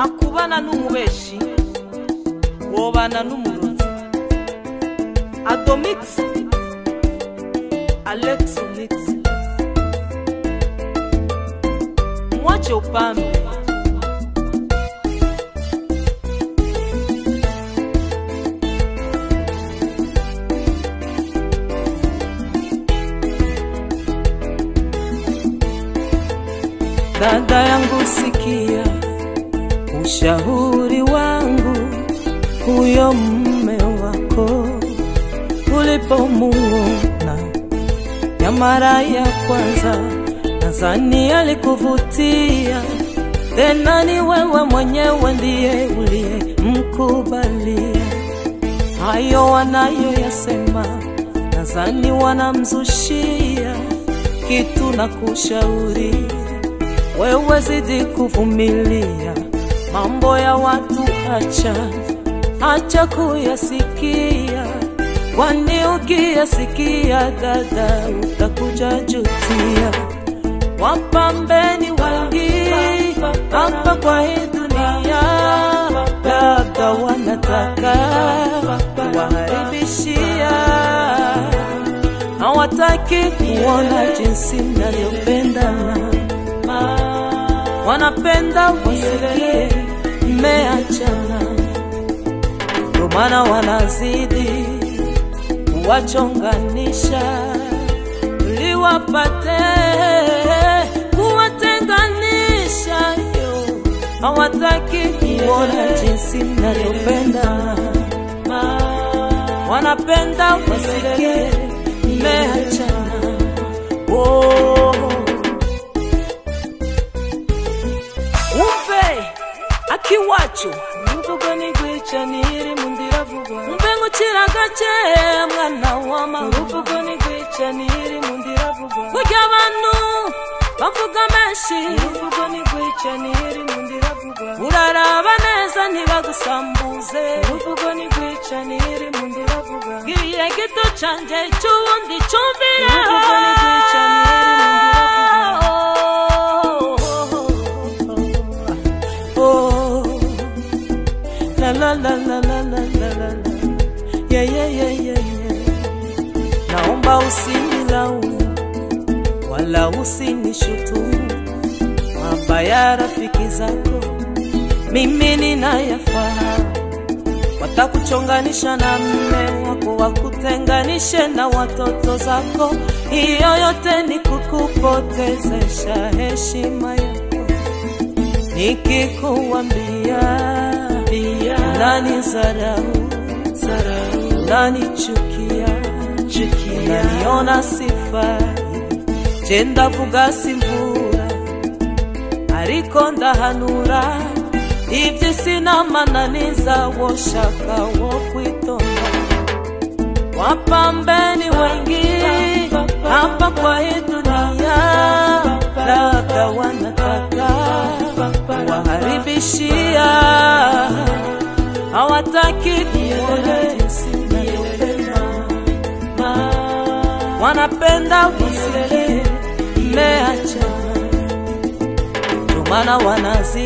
akubana n'umubeshi wobana n'umurozi. Adomix Alex Mix mwache upambe. Dada yangu sikia ushauri wangu, huyo mume wako ulipomuona ya mara ya kwanza, nadhani alikuvutia, tena ni wewe mwenyewe ndiye uliyemkubalia. Hayo wanayoyasema nadhani wanamzushia kitu, na kushauri wewe zidi kuvumilia mambo ya watu, acha kuyasikia, kwani ukiyasikia dada utakuja jutia. Wapambeni wengi hapa kwa hii dunia, dada wanataka kuwaharibishia, hawataki kuona jinsi mnavyopendana, wanapenda wasikie mmeachana, ndio maana wanazidi kuwachonganisha ili wapate kuwatenganisha. Hawataki kuona jinsi mnavyopendana, wanapenda wasikie mmeachana. Akiwacho mvugo ni gwica niri mundira vuga, mbengo kiragace mwana wama. Mvugo ni gwica niri mundira vuga, kujya abantu bavuga menshi. Mvugo ni gwica niri mundira vuga, uraraba neza ntibagusambuze. Mvugo ni gwica niri mundira vuga, giye gito canje cyubundi cyumvira. Mvugo ni gwica niri mundira la la la la la la la, yeah. Naomba usinilaumu wala usinishutumu, mabaya rafiki zako mimi ninayafahamu. Watakuchonganisha na mume wako, wakutenganishe na watoto zako, hiyo yote ni kukupotezesha heshima yako. Nikikuambia nani zarau, nani chukia, naniona sifa, jenda vuga simvura, ariko ndahanura, ibyo sinamananiza woshaka wo kwitonda. Wapambeni wengi hapa kwa hii dunia, dada wanataka kuwaharibishia, hawataki kuona jinsi mnavyopendana, wanapenda wasikie mmeachana, ndio maana wanazi